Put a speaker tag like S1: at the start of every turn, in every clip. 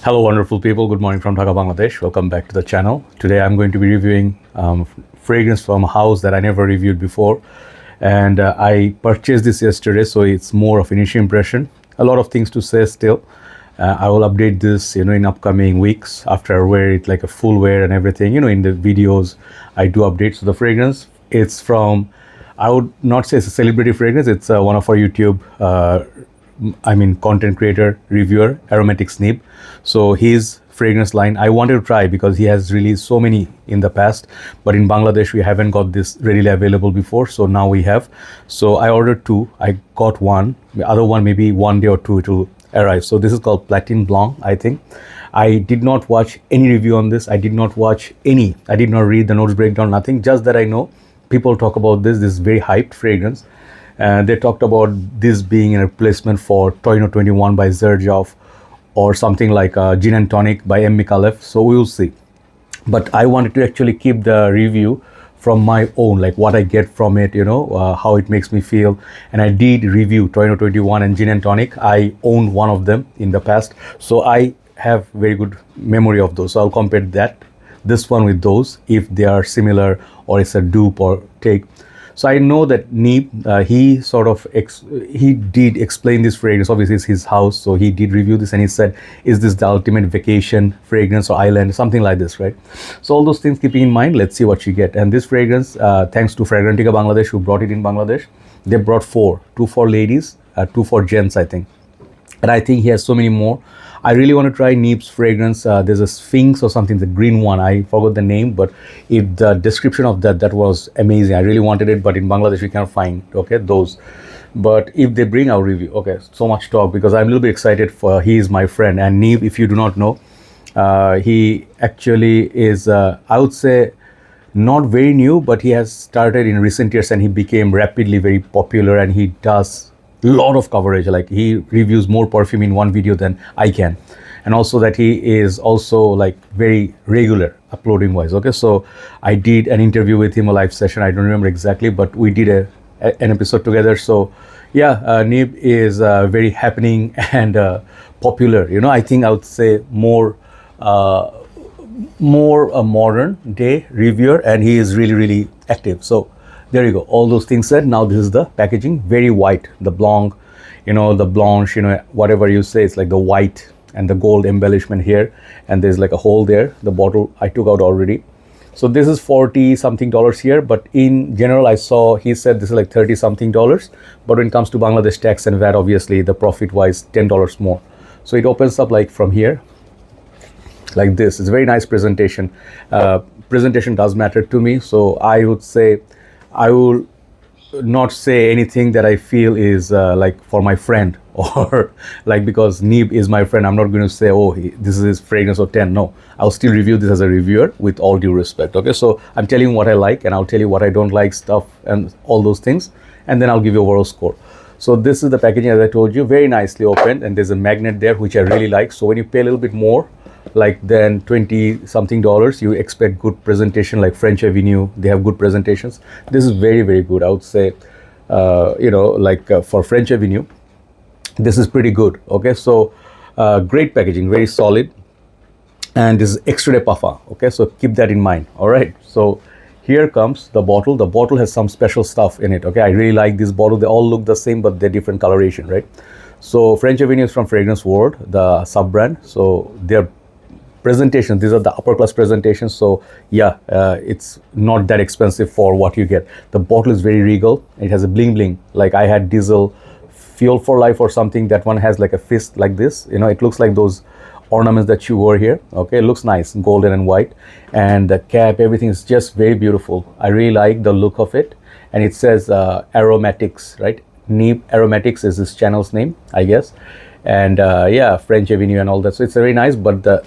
S1: Hello, wonderful people. Good morning from Dhaka, Bangladesh. Welcome back to the channel. Today, I'm going to be reviewing fragrance from a house that I never reviewed before, and I purchased this yesterday, so it's more of initial impression. A lot of things to say still. I will update this, in upcoming weeks after I wear it like a full wear and everything. In the videos, I do updates. So the fragrance, it's from, I would not say it's a celebrity fragrance. It's one of our YouTube content creator, reviewer, Aromatix Neeb. So his fragrance line, I wanted to try because he has released so many in the past, but in Bangladesh we haven't got this readily available before. So now we have. So I ordered two. I got one. The other one maybe one day or two it will arrive. So this is called Platine Blanc, I think. I did not watch any review on this. I did not watch any. I did not read the notes breakdown. Nothing. Just that I know people talk about this. This is very hyped fragrance. They talked about this being a replacement for Torino 21 by Zerjov or something like Gin and Tonic by M. Mikalev. So we will see. But I wanted to actually keep the review from my own, like what I get from it, how it makes me feel. And I did review Torino 21 and Gin and Tonic. I owned one of them in the past. So I have very good memory of those. So I'll compare this one with those, if they are similar or it's a dupe or take. So I know that Neeb, he did explain this fragrance. Obviously, it's his house, so he did review this, and he said, "Is this the ultimate vacation fragrance or island, something like this, right?" So all those things keeping in mind, let's see what you get. And this fragrance, thanks to Fragrantica Bangladesh, who brought it in Bangladesh, they brought two for ladies, two for gents, I think. And I think he has so many more. I really want to try Neeb's fragrance. There's a Sphinx or something, the green one. I forgot the name, but if the description of that was amazing. I really wanted it, but in Bangladesh we can't find those. But if they bring our review, so much talk because I'm a little bit excited for. He is my friend, and Neeb, if you do not know, he actually is. I would say not very new, but he has started in recent years, and he became rapidly very popular, and he does lot of coverage. Like he reviews more perfume in one video than I can, and also that he is also like very regular uploading wise. So I did an interview with him, a live session. I don't remember exactly, but we did an episode together. So yeah, Neeb is very happening and popular. I think I would say more a modern day reviewer, and he is really active. So there you go. All those things said. Now this is the packaging. Very white. The blanc, the blanche, whatever you say. It's like the white and the gold embellishment here. And there's like a hole there. The bottle I took out already. So this is $40 something here. But in general, he said this is like $30 something. But when it comes to Bangladesh tax and VAT, obviously the profit wise $10 more. So it opens up like from here, like this. It's a very nice presentation. Presentation does matter to me. So I would say, I will not say anything that I feel is like for my friend or like because Neeb is my friend. I'm not going to say, this is his fragrance of 10. No, I'll still review this as a reviewer with all due respect. So I'm telling you what I like, and I'll tell you what I don't like, stuff and all those things, and then I'll give you overall score. So this is the packaging, as I told you, very nicely opened, and there's a magnet there which I really like. So when you pay a little bit more, like than $20 something, you expect good presentation. Like French Avenue, they have good presentations. This is very good. I would say for French Avenue, this is pretty good. So great packaging, very solid, and this is extra de parfum. So keep that in mind. All right, so here comes the bottle. The bottle has some special stuff in it. I really like this bottle. They all look the same, but they're different coloration, right? So French Avenue is from Fragrance World, the sub brand. So they're presentations, these are the upper class presentations. So yeah, it's not that expensive for what you get. The bottle is very regal. It has a bling like I had Diesel Fuel for Life or something. That one has like a fist like this. It looks like those ornaments that you wore here. It looks nice, golden and white, and the cap, everything is just very beautiful. I really like the look of it. And it says Aromatix, right? Neeb Aromatix is his channel's name, I guess. And yeah, French Avenue and all that. So it's very nice. But the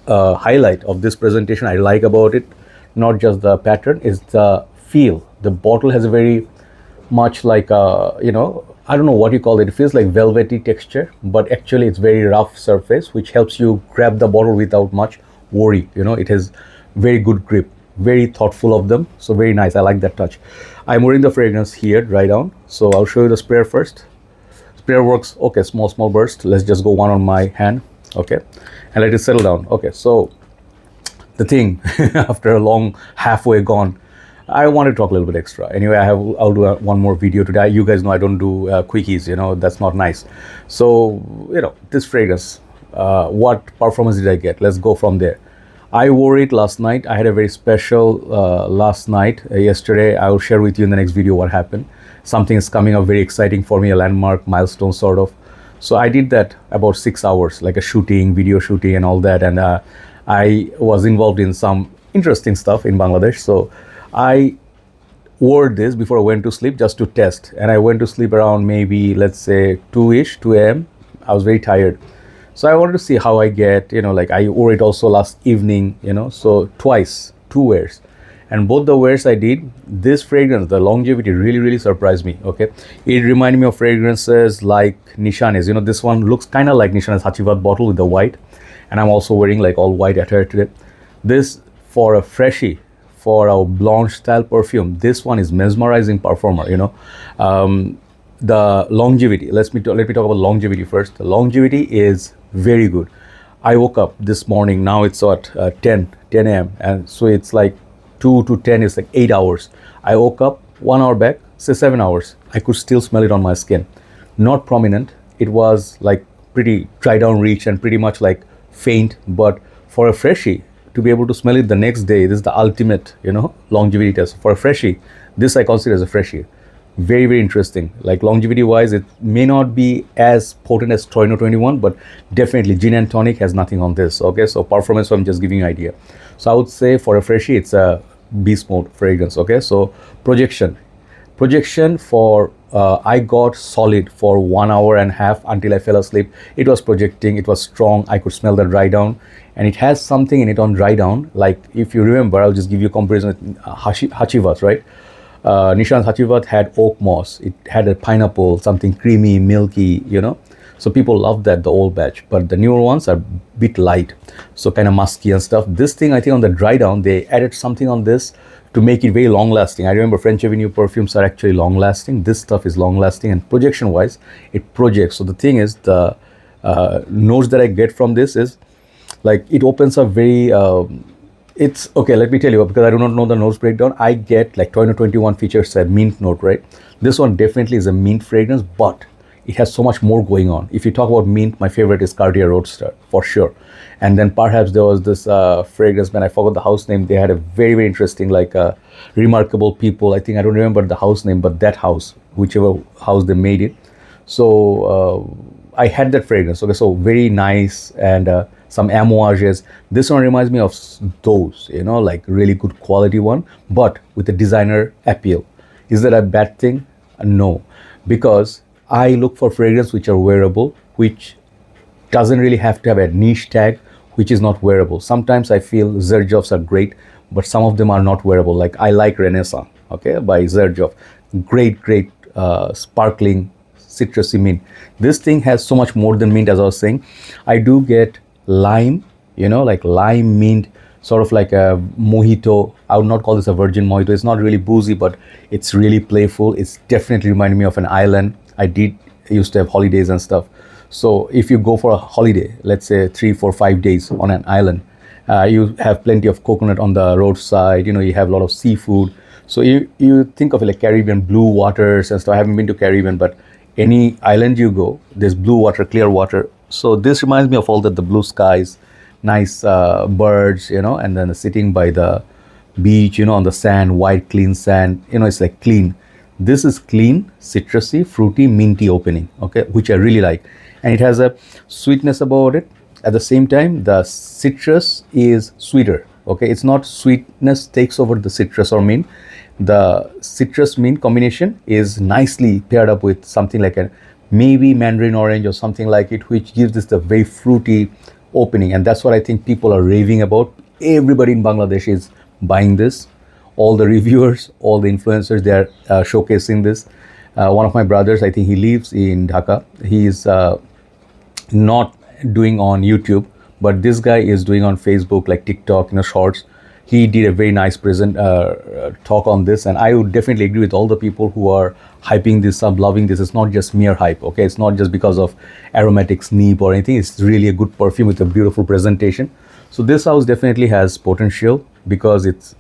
S1: highlight of this presentation I like about it, not just the pattern, is the feel. The bottle has a very much like I don't know what you call it. It feels like velvety texture, but actually it's very rough surface, which helps you grab the bottle without much worry. It has very good grip, very thoughtful of them. So very nice. I like that touch. I'm wearing the fragrance here, dry down. So I'll show you the sprayer first. Sprayer works okay, small burst. Let's just go one on my hand. Okay, and let it settle down. Okay, so the thing after a long halfway gone, I want to talk a little bit extra. Anyway, I'll do one more video today. You guys know I don't do quickies, that's not nice. So this fragrance, what performance did I get? Let's go from there. I wore it last night. I had a very special last night. Yesterday, I will share with you in the next video what happened. Something is coming up very exciting for me, a landmark milestone sort of. So I did that about 6 hours, like a shooting, video shooting, and all that. And I was involved in some interesting stuff in Bangladesh. So I wore this before I went to sleep just to test. And I went to sleep around maybe, let's say, 2-ish, 2 a.m. I was very tired. So I wanted to see how I get, like I wore it also last evening, so twice, 2 wears. And both the wears I did, this fragrance, the longevity really, really surprised me, okay? It reminded me of fragrances like Nishane's. This one looks kind of like Nishane's Hachivat bottle with the white. And I'm also wearing like all white attire today. This, for a freshie, for our Blanche style perfume, this one is mesmerizing performer, the longevity, let me talk about longevity first. The longevity is very good. I woke up this morning, now it's at 10 a.m. and so it's like 2 to 10 is like 8 hours. I woke up 1 hour back, say 7 hours. I could still smell it on my skin. Not prominent. It was like pretty dry down reach and pretty much like faint, but for a freshie to be able to smell it the next day, this is the ultimate, longevity test. For a freshie, this I consider as a freshie. Very, very interesting. Like longevity wise, it may not be as potent as Torino 21, but definitely gin and tonic has nothing on this. Okay, so performance, I'm just giving you an idea. So I would say for a freshie, it's a beast mode fragrance. Okay, so projection for I got solid for 1 hour and a half until I fell asleep. It was projecting, it was strong. I could smell the dry down, and it has something in it on dry down. Like if you remember, I'll just give you a comparison with Hachivat, right? Nishan's Hachivat had oak moss. It had a pineapple, something creamy, milky, So people love that, the old batch. But the newer ones are a bit light, so kind of musky and stuff. This thing, I think on the dry down, they added something on this to make it very long lasting. I remember French Avenue perfumes are actually long lasting. This stuff is long lasting, and projection wise, it projects. So the thing is, the notes that I get from this is like it opens up very it's okay, let me tell you, because I do not know the notes breakdown. I get like 2021 features a mint note, right? This one definitely is a mint fragrance, but it has so much more going on. If you talk about mint, my favorite is Cartier Roadster for sure. And then perhaps there was this fragrance, man, I forgot the house name. They had a very, very interesting, like remarkable people. I think I don't remember the house name, but that house, whichever house they made it. So I had that fragrance. Okay, so very nice, and some amouages. This one reminds me of those, like really good quality one, but with a designer appeal. Is that a bad thing? No, because I look for fragrance which are wearable, which doesn't really have to have a niche tag, which is not wearable. Sometimes I feel Zerjovs are great, but some of them are not wearable. Like I like Renaissance, okay, by Zerjov. Great, sparkling, citrusy mint. This thing has so much more than mint, as I was saying. I do get lime, like lime mint, sort of like a mojito. I would not call this a virgin mojito. It's not really boozy, but it's really playful. It's definitely reminding me of an island. I used to have holidays and stuff. So if you go for a holiday, let's say 3, 4, 5 days on an island, you have plenty of coconut on the roadside, you have a lot of seafood. So you think of it like Caribbean blue waters and stuff. I haven't been to Caribbean, but any island you go, there's blue water, clear water. So this reminds me of all that, the blue skies, nice birds, and then sitting by the beach, on the sand, white, clean sand, it's like clean. This is clean, citrusy, fruity, minty opening, okay, which I really like. And it has a sweetness about it. At the same time, the citrus is sweeter, okay. It's not sweetness takes over the citrus or mint. The citrus mint combination is nicely paired up with something like a maybe mandarin orange or something like it, which gives this the very fruity opening. And that's what I think people are raving about. Everybody in Bangladesh is buying this. All the reviewers, all the influencers, they are showcasing this. One of my brothers, I think he lives in Dhaka. He is not doing on YouTube, but this guy is doing on Facebook, like TikTok, shorts. he did a very nice present talk on this, and I would definitely agree with all the people who are hyping this up, loving this. It's not just mere hype, okay? It's not just because of Aromatix, Neeb or anything. It's really a good perfume with a beautiful presentation. So this house definitely has potential because it's,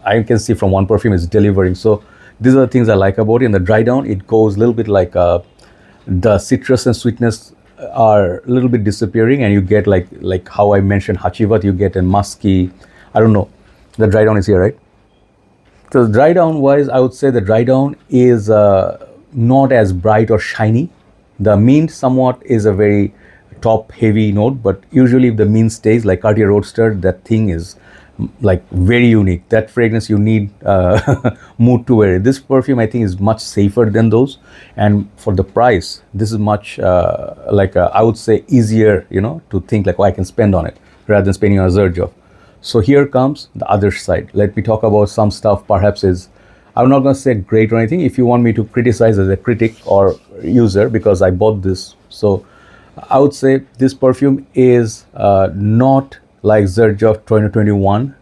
S1: I can see from one perfume it's delivering. So these are the things I like about it. In the dry down, it goes a little bit like the citrus and sweetness are a little bit disappearing, and you get like how I mentioned Hachivat, you get a musky, I don't know. The dry down is here, right? So the dry down wise, I would say the dry down is not as bright or shiny. The mint somewhat is a very top heavy note, but usually if the mint stays like Cartier Roadster, that thing is like very unique. That fragrance you need mood to wear it. This perfume I think is much safer than those, and for the price, this is much I would say easier, to think like, oh, I can spend on it rather than spending on a Xerjoff. So here comes the other side. Let me talk about some stuff perhaps is, I'm not going to say great or anything. If you want me to criticize as a critic or user, because I bought this, so I would say this perfume is not like Xerjoff 2021.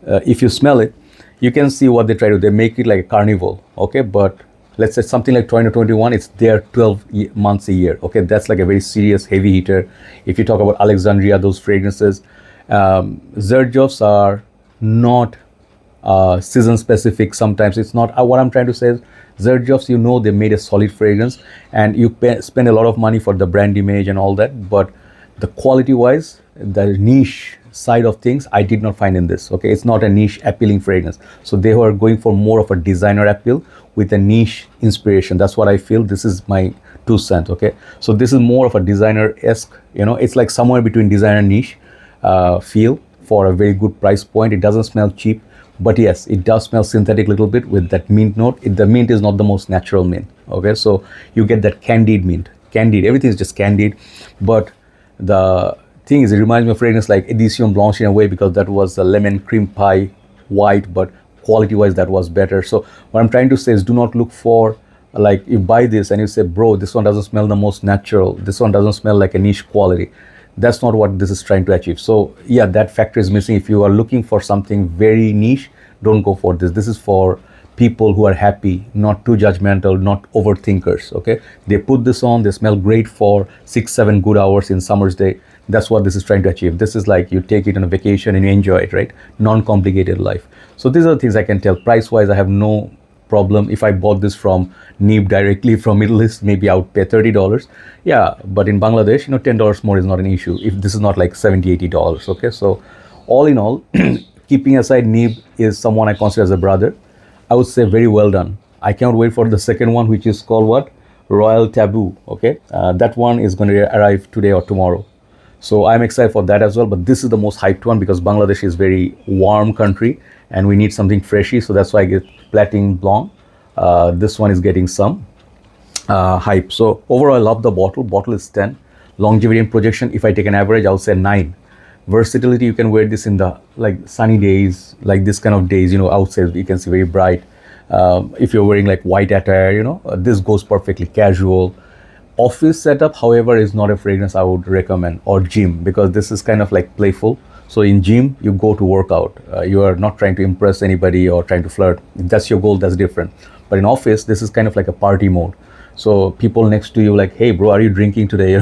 S1: If you smell it, you can see what they try to do. They make it like a carnival, okay? But let's say something like 2021, it's there 12 months a year, okay? That's like a very serious heavy hitter. If you talk about Alexandria, those fragrances, Xerjoffs are not season specific. Sometimes it's not. What I'm trying to say is, Xerjoffs, they made a solid fragrance, and you spend a lot of money for the brand image and all that. But the quality wise, the niche side of things, I did not find in this. Okay, it's not a niche appealing fragrance. So they were going for more of a designer appeal with a niche inspiration. That's what I feel. This is my 2 cents. Okay, so this is more of a designer-esque. It's like somewhere between designer and niche feel for a very good price point. It doesn't smell cheap, but yes, it does smell synthetic a little bit with that mint note. The mint is not the most natural mint, okay? So you get that candied mint. Candied, everything is just candied. But the thing is, it reminds me of fragrance like Edition Blanche in a way, because that was a lemon cream pie white, but quality-wise that was better. So what I'm trying to say is, do not look for, like, you buy this and you say, bro, this one doesn't smell the most natural. This one doesn't smell like a niche quality. That's not what this is trying to achieve. So yeah, that factor is missing. If you are looking for something very niche, don't go for this. This is for people who are happy, not too judgmental, not overthinkers, okay? They put this on, they smell great for 6-7 good hours in summer's day. That's what this is trying to achieve. This is like you take it on a vacation and you enjoy it, right? Non-complicated life. So these are the things I can tell. Price-wise, I have no problem. If I bought this from Neeb directly from Middle East, maybe I would pay $30. Yeah, but in Bangladesh, $10 more is not an issue if this is not like $70-$80. Okay, so all in all, keeping aside Neeb is someone I consider as a brother, I would say very well done. I can't wait for the second one, which is called what? Royal Taboo. Okay, that one is going to arrive today or tomorrow. So I'm excited for that as well. But this is the most hyped one because Bangladesh is very warm country and we need something freshy. So that's why I get Platine Blanc. This one is getting some hype. So overall, I love the bottle. Bottle is 10. Longevity and projection, if I take an average, I'll say 9. Versatility, you can wear this in the like sunny days, like this kind of days, outside you can see very bright. If you're wearing like white attire, this goes perfectly casual. Office setup, however, is not a fragrance I would recommend, or gym, because this is kind of like playful. So in gym, you go to work out. You are not trying to impress anybody or trying to flirt. If that's your goal, that's different. But in office, this is kind of like a party mode. So people next to you like, hey bro, are you drinking today?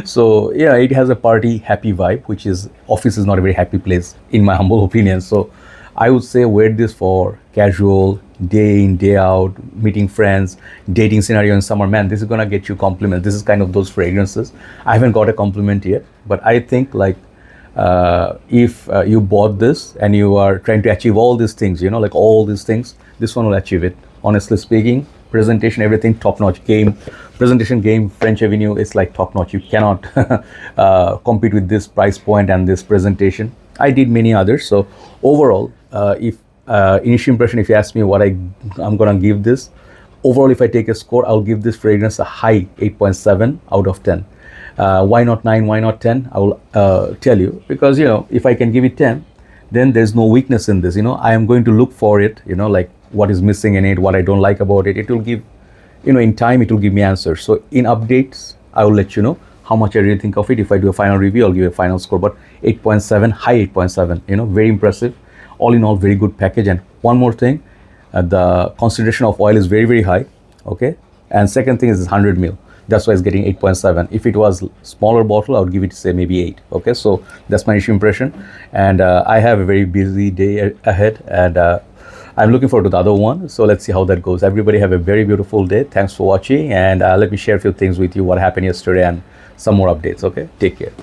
S1: So yeah, it has a party happy vibe, which is, office is not a very happy place in my humble opinion. So I would say wear this for casual, day in, day out, meeting friends, dating scenario in summer. Man, this is gonna get you compliments. This is kind of those fragrances. I haven't got a compliment yet, but I think like if you bought this and you are trying to achieve all these things, like all these things, this one will achieve it. Honestly speaking, presentation, everything top-notch. Presentation game, French Avenue is like top-notch. You cannot compete with this price point and this presentation. I did many others. So overall, if initial impression, if you ask me what I'm gonna give this, overall, if I take a score, I'll give this fragrance a high 8.7 out of 10. Why not 9? Why not 10? I will tell you, because if I can give it 10, then there's no weakness in this. I am going to look for it, like what is missing in it, what I don't like about it. It will give, in time, it will give me answers. So in updates, I will let you know how much I really think of it. If I do a final review, I'll give a final score. But 8.7, high 8.7, you know, very impressive. All in all, very good package. And one more thing, the concentration of oil is very, very high. Okay. And second thing is 100 ml. That's why it's getting 8.7. If it was smaller bottle, I would give it, say, maybe 8. Okay, so that's my initial impression. And I have a very busy day ahead, and I'm looking forward to the other one. So let's see how that goes. Everybody have a very beautiful day. Thanks for watching, and let me share a few things with you, what happened yesterday and some more updates. Okay, take care.